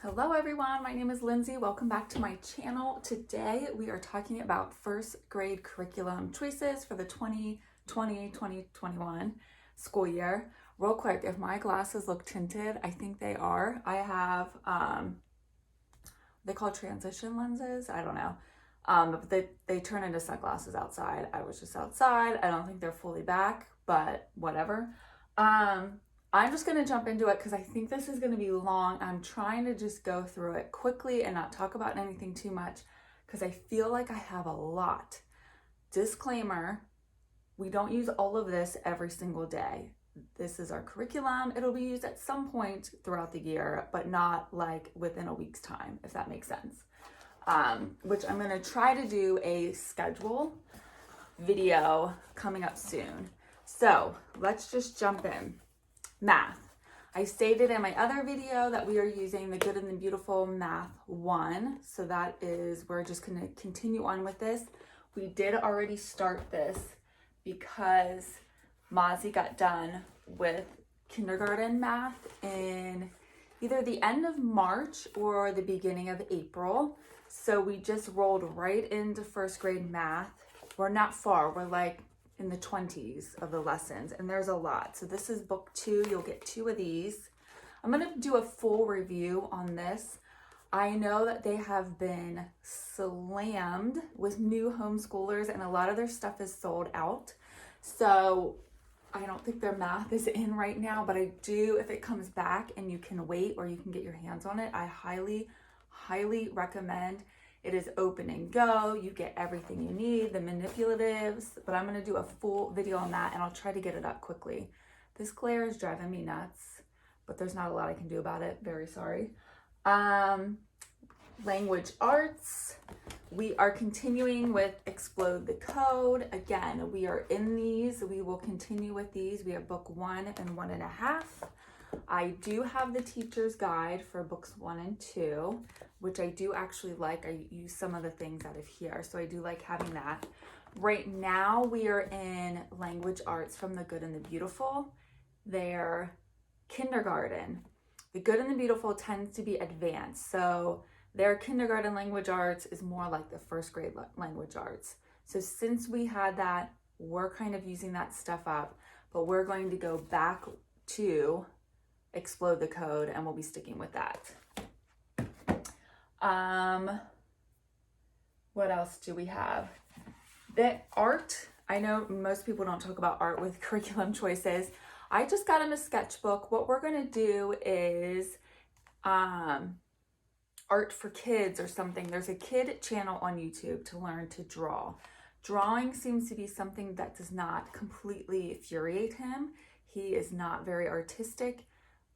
Hello everyone, my name is Lindsay. Welcome back to my channel. Today we are talking about first grade curriculum choices for the 2020-2021 school year. Real quick, if my glasses look tinted, I think they are. I have, they call transition lenses, I don't know. But they turn into sunglasses outside. I was just outside. I don't think they're fully back, but whatever. I'm just going to jump into it because I think this is going to be long. I'm trying to just go through it quickly and not talk about anything too much because I feel like I have a lot. Disclaimer, we don't use all of this every single day. This is our curriculum. It'll be used at some point throughout the year, but not like within a week's time, if that makes sense. Which I'm going to try to do a schedule video coming up soon. So let's just jump in. Math. I stated in my other video that we are using the Good and the Beautiful Math 1. So that is, we're just going to continue on with this. We did already start this because Mozzie got done with kindergarten math in either the end of March or the beginning of April. So we just rolled right into first grade math. We're not far. We're like in the 20s of the lessons, and there's a lot. So this is book 2. You'll get 2 of these. I'm going to do a full review on this. I know that they have been slammed with new homeschoolers and a lot of their stuff is sold out. So I don't think their math is in right now, but I do, if it comes back and you can wait or you can get your hands on it, I highly recommend. It is open and go. You get everything you need, the manipulatives, but I'm going to do a full video on that and I'll try to get it up quickly. This glare is driving me nuts, but there's not a lot I can do about it. Very sorry. Language arts. We are continuing with Explode the Code. Again, we are in these. We will continue with these. We have book 1 and 1.5. I do have the teacher's guide for books 1 and 2, which I do actually like. I use some of the things out of here, so I do like having that. Right now, we are in language arts from the Good and the Beautiful. They're kindergarten. The Good and the Beautiful tends to be advanced, so their kindergarten language arts is more like the first grade language arts. So since we had that, we're kind of using that stuff up, but we're going to go back to Explode the Code and we'll be sticking with that. What else do we have? The art. I know most people don't talk about art with curriculum choices. I just got him a sketchbook. What we're going to do is art for kids or something. There's a kid channel on YouTube to learn to draw. Drawing seems to be something that does not completely infuriate him. He is not very artistic.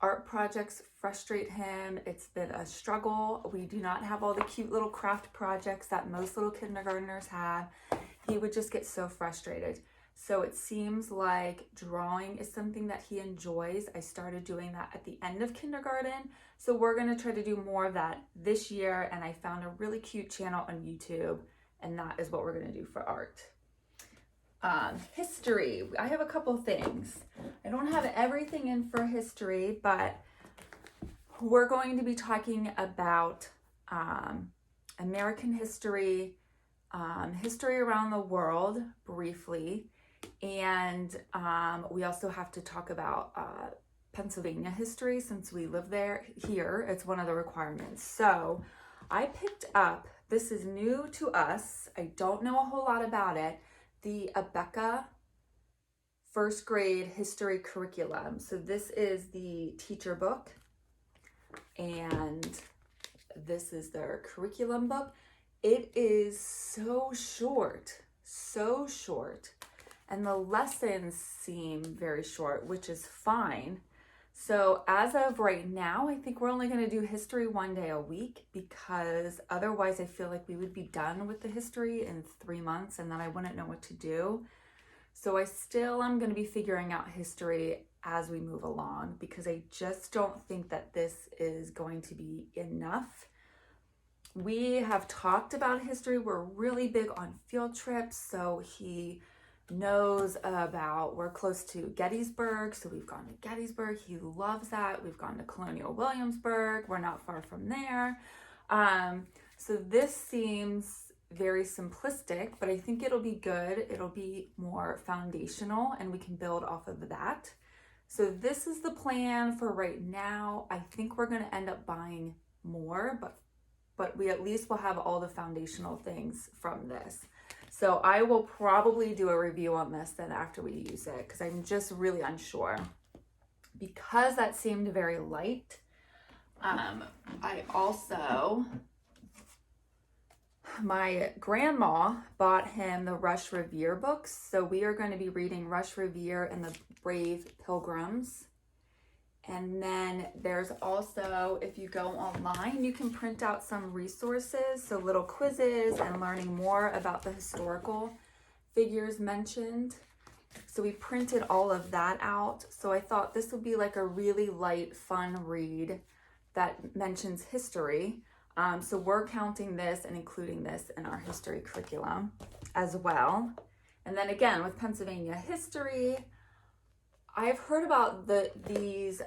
Art projects frustrate him. It's been a struggle. We do not have all the cute little craft projects that most little kindergartners have. He would just get so frustrated. So it seems like drawing is something that he enjoys. I started doing that at the end of kindergarten. So we're going to try to do more of that this year. And I found a really cute channel on YouTube, and that is what we're going to do for art. History. I have a couple things. I don't have everything in for history, but we're going to be talking about American history, history around the world briefly, and we also have to talk about Pennsylvania history since we live here. It's one of the requirements. So I picked up, this is new to us. I don't know a whole lot about it. The Abeka first grade history curriculum. So this is the teacher book and this is their curriculum book. It is so short, and the lessons seem very short, which is fine. So as of right now, I think we're only going to do history 1 day a week because otherwise I feel like we would be done with the history in 3 months and then I wouldn't know what to do. So I still am going to be figuring out history as we move along because I just don't think that this is going to be enough. We have talked about history. We're really big on field trips. So he knows about, we're close to Gettysburg, so we've gone to Gettysburg. He loves that. We've gone to Colonial Williamsburg. We're not far from there. So this seems very simplistic, but I think it'll be good. It'll be more foundational and we can build off of that. So this is the plan for right now. I think we're going to end up buying more, but we at least will have all the foundational things from this. So I will probably do a review on this then after we use it, because I'm just really unsure. Because that seemed very light, I also, my grandma bought him the Rush Revere books. So we are going to be reading Rush Revere and the Brave Pilgrims. And then there's also, if you go online, you can print out some resources, so little quizzes and learning more about the historical figures mentioned. So we printed all of that out. So I thought this would be like a really light, fun read that mentions history. So we're counting this and including this in our history curriculum as well. And then again, with Pennsylvania history, I've heard about these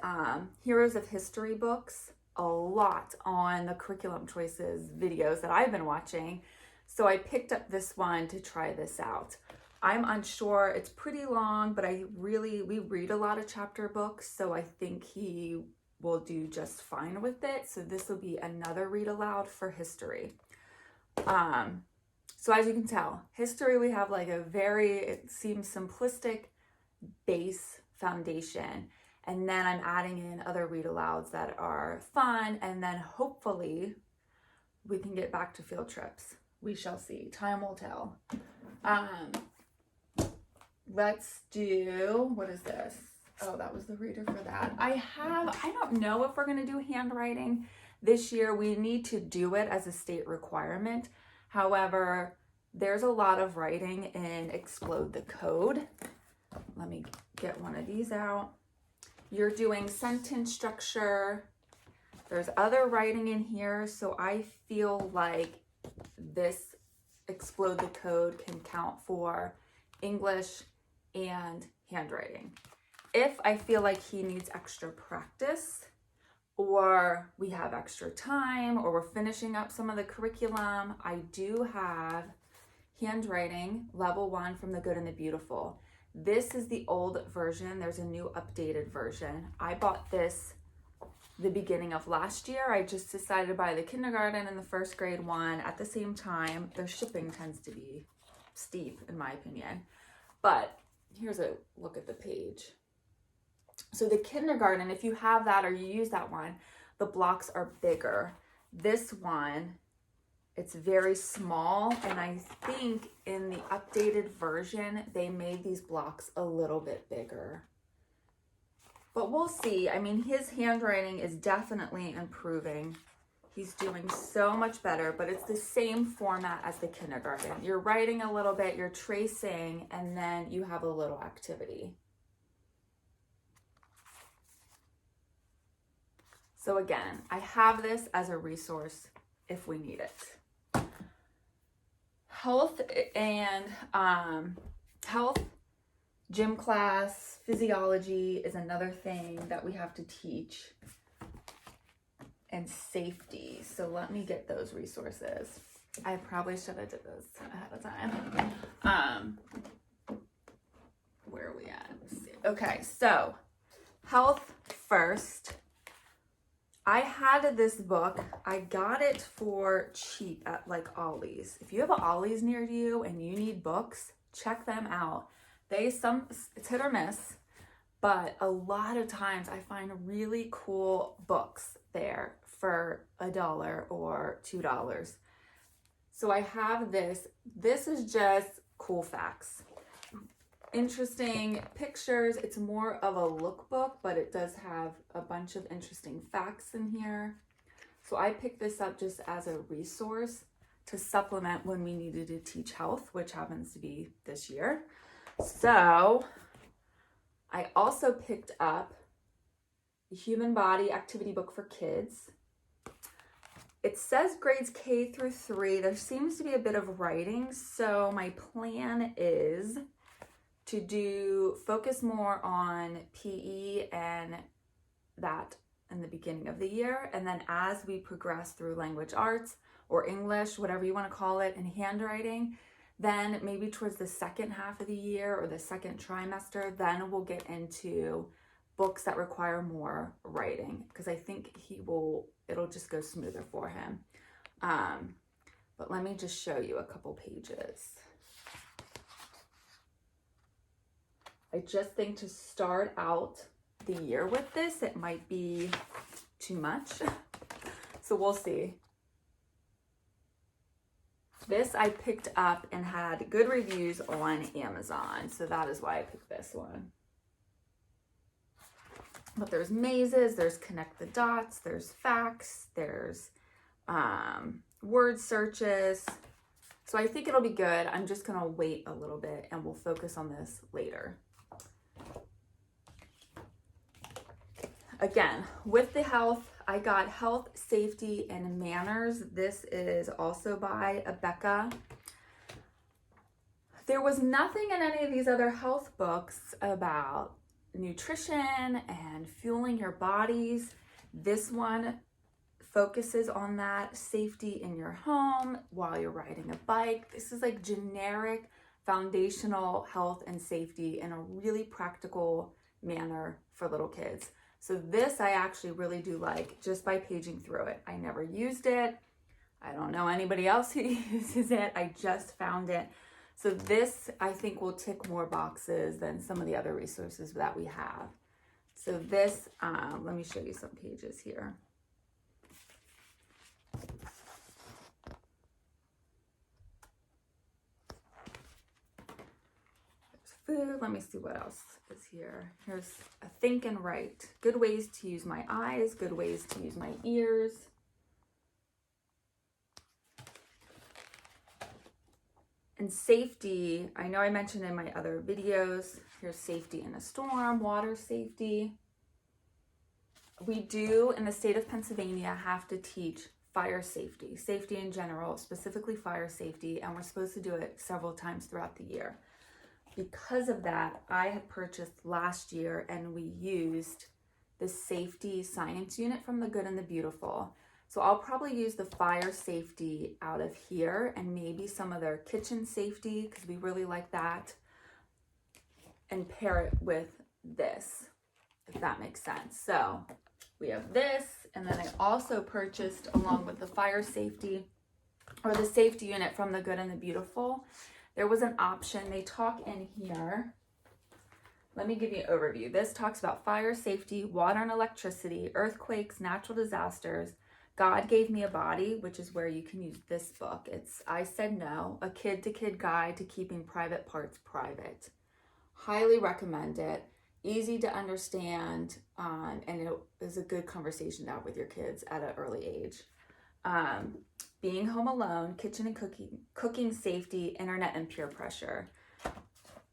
Heroes of History books a lot on the curriculum choices videos that I've been watching. So I picked up this one to try this out. I'm unsure, it's pretty long, but we read a lot of chapter books, so I think he will do just fine with it. So this will be another read aloud for history. So as you can tell, history, we have like it seems simplistic base foundation, and then I'm adding in other read alouds that are fun, and then hopefully we can get back to field trips. We shall see. Time will tell. Let's do, what is this? Oh, that was the reader for that. I don't know if we're going to do handwriting this year. We need to do it as a state requirement. However, there's a lot of writing in Explode the Code. Let me get one of these out. You're doing sentence structure. There's other writing in here, so I feel like this Explode the Code can count for English and handwriting. If I feel like he needs extra practice, or we have extra time, or we're finishing up some of the curriculum, I do have handwriting level 1 from The Good and the Beautiful. This is the old version. There's a new updated version. I bought this the beginning of last year. I just decided to buy the kindergarten and the first grade one at the same time. Their shipping tends to be steep in my opinion. But here's a look at the page. So the kindergarten, if you have that or you use that one, the blocks are bigger. This one, it's very small, and I think in the updated version, they made these blocks a little bit bigger. But we'll see. I mean, his handwriting is definitely improving. He's doing so much better, but it's the same format as the kindergarten. You're writing a little bit, you're tracing, and then you have a little activity. So again, I have this as a resource if we need it. Health and gym class, physiology is another thing that we have to teach, and safety. So let me get those resources. I probably should have did this ahead of time. Where are we at? Let's see. Okay, so health first. I had this book. I got it for cheap at like Ollie's. If you have an Ollie's near you and you need books, check them out. It's hit or miss, but a lot of times I find really cool books there for $1 or $2. So I have this. This is just cool facts. Interesting pictures. It's more of a lookbook, but it does have a bunch of interesting facts in here. So I picked this up just as a resource to supplement when we needed to teach health, which happens to be this year. So I also picked up the Human Body Activity Book for Kids. It says grades K through 3. There seems to be a bit of writing, so my plan is to focus more on PE and that in the beginning of the year. And then as we progress through language arts or English, whatever you want to call it, and handwriting, then maybe towards the second half of the year or the second trimester, then we'll get into books that require more writing, because I think it'll just go smoother for him. But let me just show you a couple pages. I just think to start out the year with this, it might be too much. So we'll see. This I picked up and had good reviews on Amazon, so that is why I picked this one. But there's mazes, there's connect the dots, there's facts, there's word searches. So I think it'll be good. I'm just gonna wait a little bit and we'll focus on this later. Again, with the health, I got Health, Safety, and Manners. This is also by Abeka. There was nothing in any of these other health books about nutrition and fueling your bodies. This one focuses on that, safety in your home while you're riding a bike. This is like generic foundational health and safety in a really practical manner for little kids. So this I actually really do like just by paging through it. I never used it. I don't know anybody else who uses it. I just found it. So this I think will tick more boxes than some of the other resources that we have. So this, let me show you some pages here. Food. Let me see what else is here. Here's a think and write. Good ways to use my eyes, good ways to use my ears. And safety, I know I mentioned in my other videos, here's safety in a storm, water safety. We do in the state of Pennsylvania have to teach fire safety, safety in general, specifically fire safety, and we're supposed to do it several times throughout the year. Because of that, I had purchased last year and we used the safety science unit from The Good and the Beautiful. So I'll probably use the fire safety out of here and maybe some of their kitchen safety, because we really like that, and pair it with this, if that makes sense. So we have this, and then I also purchased, along with the fire safety or the safety unit from The Good and the Beautiful, there was an option. They talk in here. Let me give you an overview. This talks about fire safety, water and electricity, earthquakes, natural disasters. God Gave Me a Body, which is where you can use this book. It's I Said No, a kid-to-kid guide to keeping private parts private. Highly recommend it. Easy to understand, and it is a good conversation to have with your kids at an early age. Being home alone, kitchen and cooking safety, internet and peer pressure.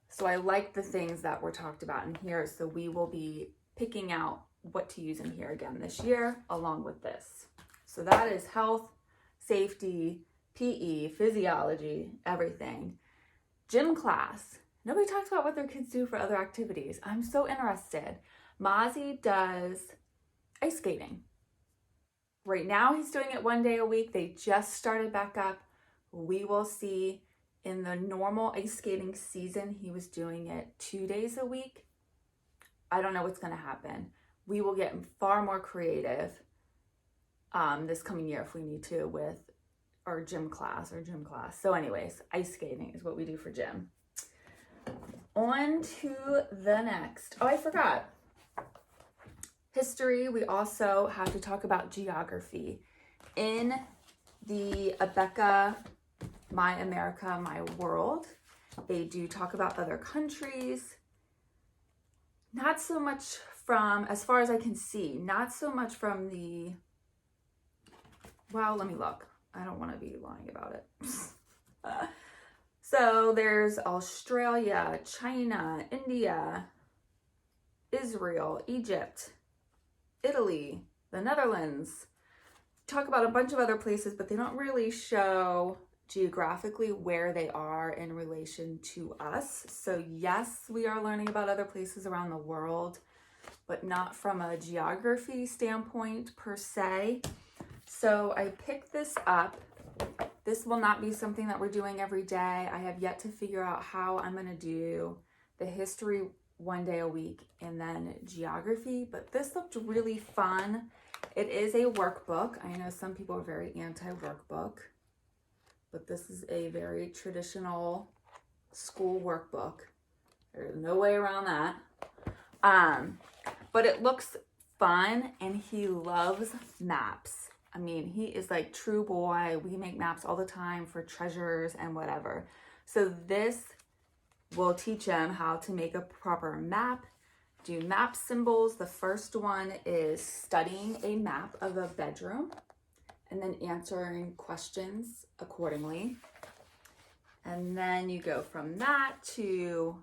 So I like the things that were talked about in here. So we will be picking out what to use in here again this year, along with this. So that is health, safety, PE, physiology, everything. Gym class. Nobody talks about what their kids do for other activities. I'm so interested. Mozzie does ice skating. Right now, he's doing it 1 day a week. They just started back up. We will see. In the normal ice skating season, he was doing it 2 days a week. I don't know what's going to happen. We will get far more creative this coming year if we need to with our gym class. So anyways, ice skating is what we do for gym. On to the next. Oh, I forgot. History, we also have to talk about geography. In the Abeka, My America, My World, they do talk about other countries. Not so much from, as far as I can see, not so much from the, well, let me look. I don't want to be lying about it. So there's Australia, China, India, Israel, Egypt, Italy, the Netherlands. Talk about a bunch of other places, but they don't really show geographically where they are in relation to us. So yes, we are learning about other places around the world, but not from a geography standpoint per se. So I picked this up. This will not be something that we're doing every day. I have yet to figure out how I'm going to do the history one day a week and then geography, but this looked really fun. It is a workbook. I know some people are very anti-workbook, but this is a very traditional school workbook. There's no way around that. But it looks fun, and he loves maps. I mean, he is like true boy. We make maps all the time for treasures and whatever. So this will teach him how to make a proper map, do map symbols. The first one is studying a map of a bedroom and then answering questions accordingly. And then you go from that to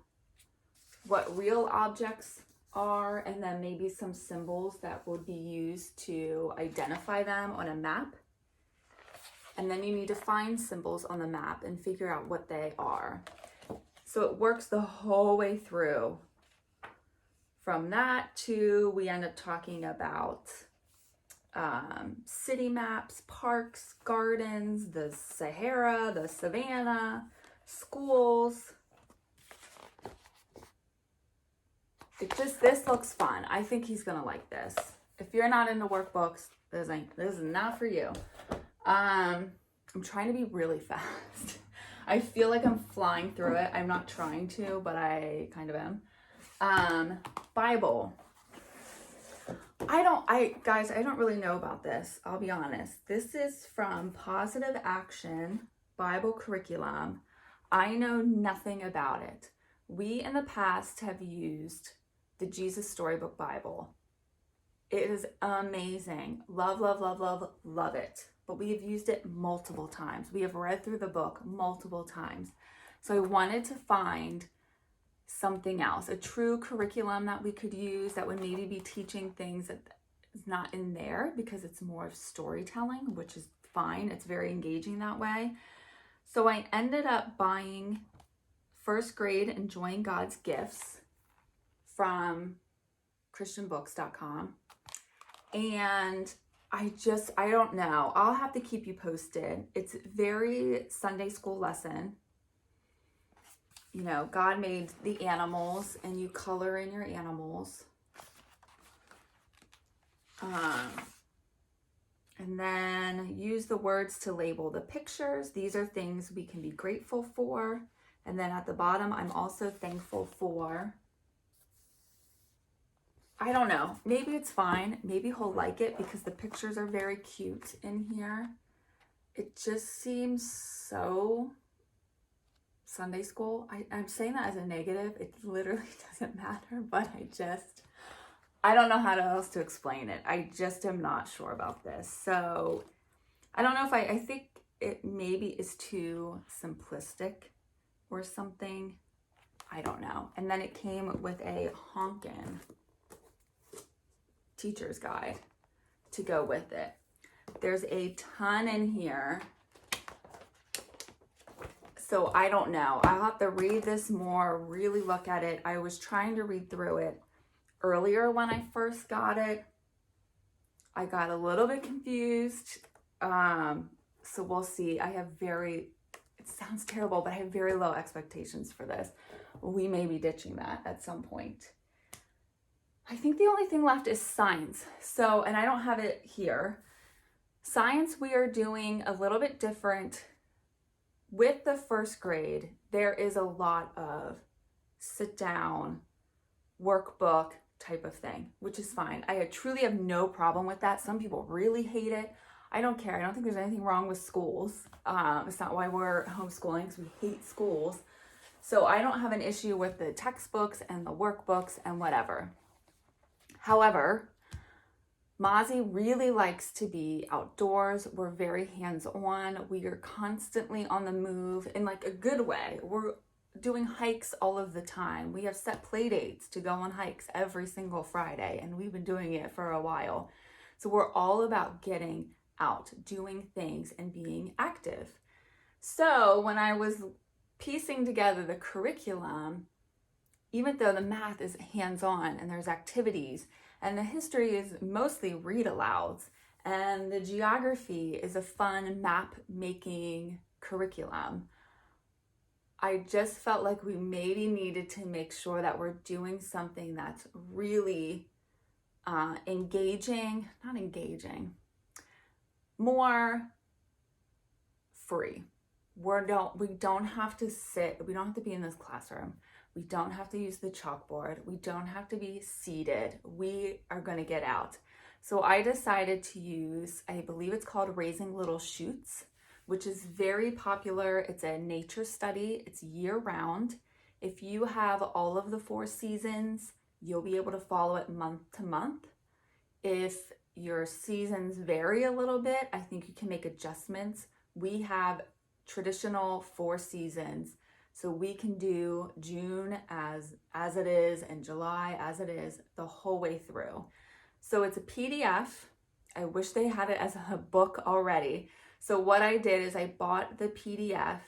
what real objects are, and then maybe some symbols that would be used to identify them on a map. And then you need to find symbols on the map and figure out what they are. So it works the whole way through. From that to, we end up talking about city maps, parks, gardens, the Sahara, the savannah, schools. This looks fun. I think he's gonna like this. If you're not into workbooks, this is not for you. I'm trying to be really fast. I feel like I'm flying through it. I'm not trying to, but I kind of am. Bible. Guys, I don't really know about this. I'll be honest. This is from Positive Action Bible Curriculum. I know nothing about it. We in the past have used the Jesus Storybook Bible. It is amazing. Love, love, love, love, love it. But we have used it multiple times. We have read through the book multiple times. So I wanted to find something else, a true curriculum that we could use that would maybe be teaching things that is not in there, because it's more of storytelling, which is fine. It's very engaging that way. So I ended up buying First Grade Enjoying God's Gifts from christianbooks.com. And I don't know. I'll have to keep you posted. It's very Sunday school lesson. You know, God made the animals and you color in your animals. And then use the words to label the pictures. These are things we can be grateful for. And then at the bottom, I'm also thankful for. I don't know. Maybe it's fine. Maybe he'll like it because the pictures are very cute in here. It just seems so Sunday school. I'm saying that as a negative. It literally doesn't matter, but I don't know how else to explain it. I just am not sure about this. So I don't know if I think it maybe is too simplistic or something. I don't know. And then it came with a honkin' teacher's guide to go with it. There's a ton in here. So I don't know. I'll have to read this more, really look at it. I was trying to read through it earlier when I first got it. I got a little bit confused. So we'll see. It sounds terrible, but I have very low expectations for this. We may be ditching that at some point. I think the only thing left is science. So, and I don't have it here. Science, we are doing a little bit different. With the first grade, there is a lot of sit down, workbook type of thing, which is fine. I truly have no problem with that. Some people really hate it. I don't care. I don't think there's anything wrong with schools. It's not why we're homeschooling, because we hate schools. So I don't have an issue with the textbooks and the workbooks and whatever. However, Mozzie really likes to be outdoors. We're very hands-on. We are constantly on the move in like a good way. We're doing hikes all of the time. We have set play dates to go on hikes every single Friday, and we've been doing it for a while. So we're all about getting out, doing things, and being active. So when I was piecing together the curriculum, even though the math is hands-on and there's activities, and the history is mostly read alouds, and the geography is a fun map making curriculum, I just felt like we maybe needed to make sure that we're doing something that's really engaging, not engaging, more free. We don't have to sit, we don't have to be in this classroom. We don't have to use the chalkboard. We don't have to be seated. We are going to get out. So I decided to use, I believe it's called Raising Little Shoots, which is very popular. It's a nature study. It's year round. If you have all of the 4 seasons, you'll be able to follow it month to month. If your seasons vary a little bit, I think you can make adjustments. We have traditional 4 seasons, so we can do June as it is and July as it is the whole way through. So it's a PDF. I wish they had it as a book already. So what I did is I bought the PDF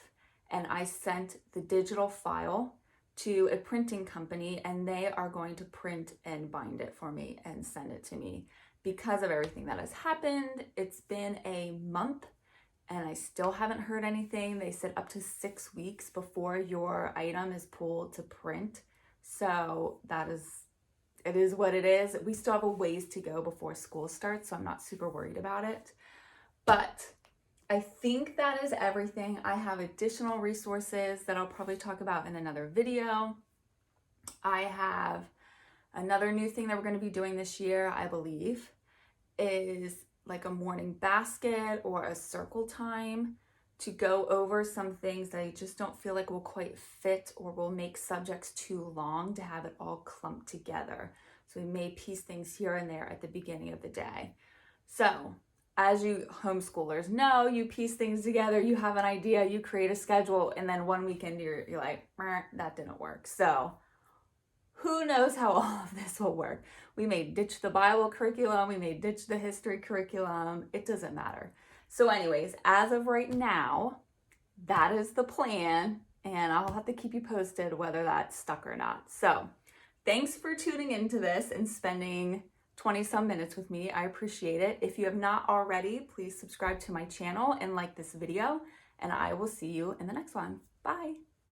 and I sent the digital file to a printing company, and they are going to print and bind it for me and send it to me. Because of everything that has happened, it's been a month and I still haven't heard anything. They said up to 6 weeks before your item is pulled to print. So it is what it is. We still have a ways to go before school starts, so I'm not super worried about it. But I think that is everything. I have additional resources that I'll probably talk about in another video. I have another new thing that we're going to be doing this year, I believe, is like a morning basket or a circle time to go over some things that I just don't feel like will quite fit or will make subjects too long to have it all clumped together. So we may piece things here and there at the beginning of the day. So as you homeschoolers know, you piece things together, you have an idea, you create a schedule, and then one weekend you're like, that didn't work. So who knows how all of this will work? We may ditch the Bible curriculum, we may ditch the history curriculum, it doesn't matter. So anyways, as of right now, that is the plan, and I'll have to keep you posted whether that's stuck or not. So thanks for tuning into this and spending 20 some minutes with me. I appreciate it. If you have not already, please subscribe to my channel and like this video, and I will see you in the next one. Bye.